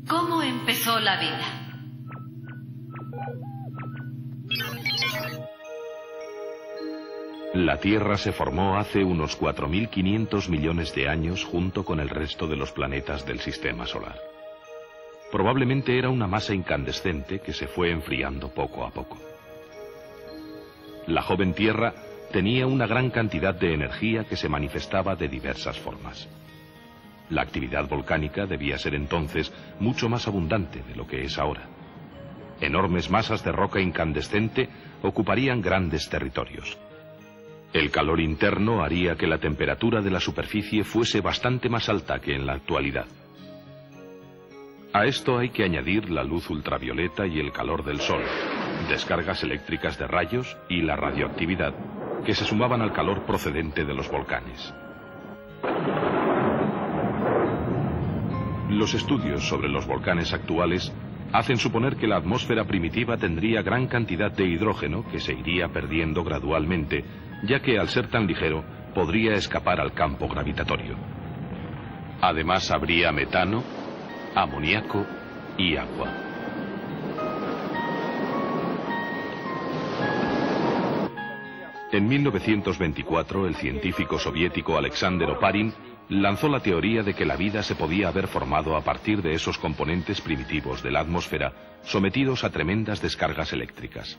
¿Cómo empezó la vida? La Tierra se formó hace unos 4.500 millones de años junto con el resto de los planetas del Sistema Solar. Probablemente era una masa incandescente que se fue enfriando poco a poco. La joven Tierra tenía una gran cantidad de energía que se manifestaba de diversas formas. La actividad volcánica debía ser entonces mucho más abundante de lo que es ahora. Enormes masas de roca incandescente ocuparían grandes territorios. El calor interno haría que la temperatura de la superficie fuese bastante más alta que en la actualidad. A esto hay que añadir la luz ultravioleta y el calor del sol, descargas eléctricas de rayos y la radioactividad, que se sumaban al calor procedente de los volcanes. Los estudios sobre los volcanes actuales hacen suponer que la atmósfera primitiva tendría gran cantidad de hidrógeno que se iría perdiendo gradualmente, ya que al ser tan ligero podría escapar al campo gravitatorio. Además habría metano, amoníaco y agua. En 1924, el científico soviético Alexander Oparin lanzó la teoría de que la vida se podía haber formado a partir de esos componentes primitivos de la atmósfera, sometidos a tremendas descargas eléctricas.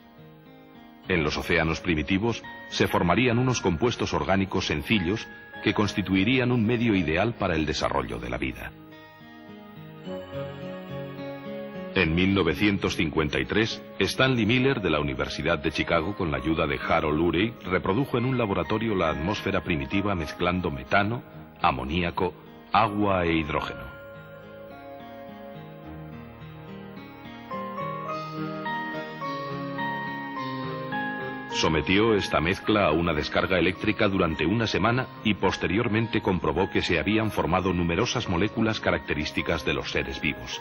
En los océanos primitivos se formarían unos compuestos orgánicos sencillos que constituirían un medio ideal para el desarrollo de la vida. En 1953, Stanley Miller de la Universidad de Chicago, con la ayuda de Harold Urey, reprodujo en un laboratorio la atmósfera primitiva mezclando metano, amoníaco, agua e hidrógeno. Sometió esta mezcla a una descarga eléctrica durante una semana y posteriormente comprobó que se habían formado numerosas moléculas características de los seres vivos.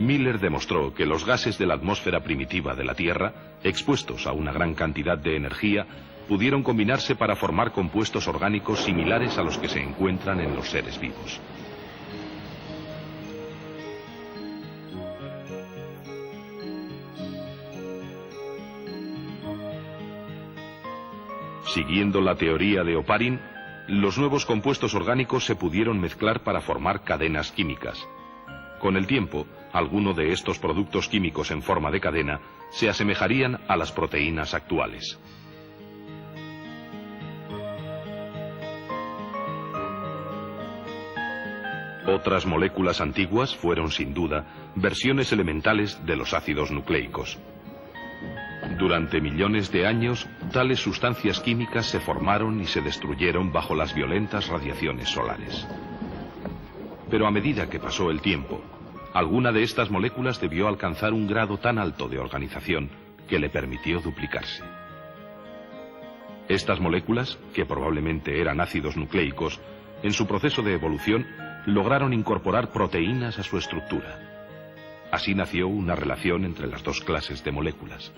Miller demostró que los gases de la atmósfera primitiva de la Tierra, expuestos a una gran cantidad de energía, pudieron combinarse para formar compuestos orgánicos similares a los que se encuentran en los seres vivos. Siguiendo la teoría de Oparin, los nuevos compuestos orgánicos se pudieron mezclar para formar cadenas químicas. Con el tiempo, algunos de estos productos químicos en forma de cadena se asemejarían a las proteínas actuales. Otras moléculas antiguas fueron, sin duda, versiones elementales de los ácidos nucleicos. Durante millones de años, tales sustancias químicas se formaron y se destruyeron bajo las violentas radiaciones solares. Pero a medida que pasó el tiempo, alguna de estas moléculas debió alcanzar un grado tan alto de organización que le permitió duplicarse. Estas moléculas, que probablemente eran ácidos nucleicos, en su proceso de evolución lograron incorporar proteínas a su estructura. Así nació una relación entre las dos clases de moléculas.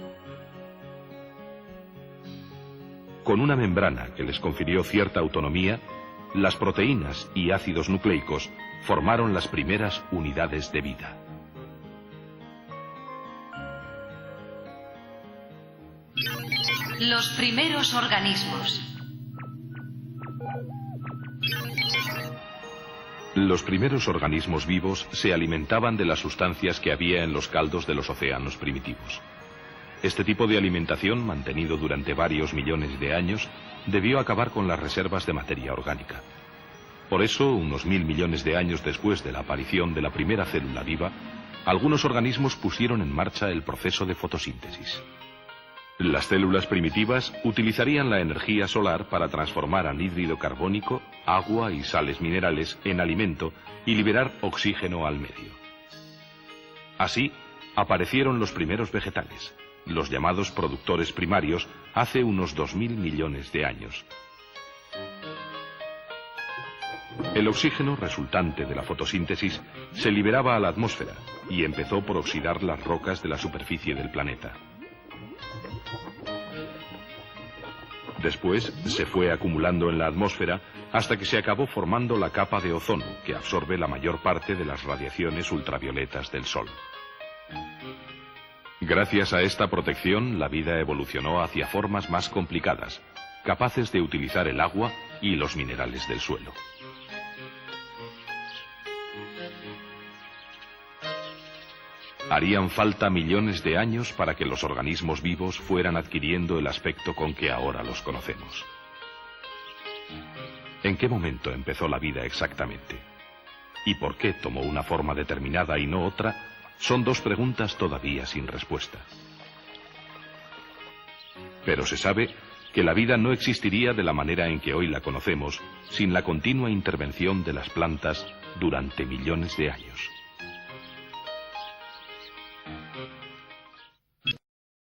Con una membrana que les confirió cierta autonomía, las proteínas y ácidos nucleicos formaron las primeras unidades de vida. Los primeros organismos. Los primeros organismos vivos se alimentaban de las sustancias que había en los caldos de los océanos primitivos. Este tipo de alimentación, mantenido durante varios millones de años, debió acabar con las reservas de materia orgánica. Por eso, unos 1000 millones de años después de la aparición de la primera célula viva, algunos organismos pusieron en marcha el proceso de fotosíntesis. Las células primitivas utilizarían la energía solar para transformar anhídrido carbónico, agua y sales minerales en alimento y liberar oxígeno al medio. Así, aparecieron los primeros vegetales, los llamados productores primarios, hace unos 2000 millones de años. El oxígeno resultante de la fotosíntesis se liberaba a la atmósfera y empezó por oxidar las rocas de la superficie del planeta. Después se fue acumulando en la atmósfera hasta que se acabó formando la capa de ozono, que absorbe la mayor parte de las radiaciones ultravioletas del Sol. Gracias a esta protección, la vida evolucionó hacia formas más complicadas, capaces de utilizar el agua y los minerales del suelo. Harían falta millones de años para que los organismos vivos fueran adquiriendo el aspecto con que ahora los conocemos. ¿En qué momento empezó la vida exactamente? ¿Y por qué tomó una forma determinada y no otra? Son dos preguntas todavía sin respuesta. Pero se sabe que la vida no existiría de la manera en que hoy la conocemos sin la continua intervención de las plantas durante millones de años.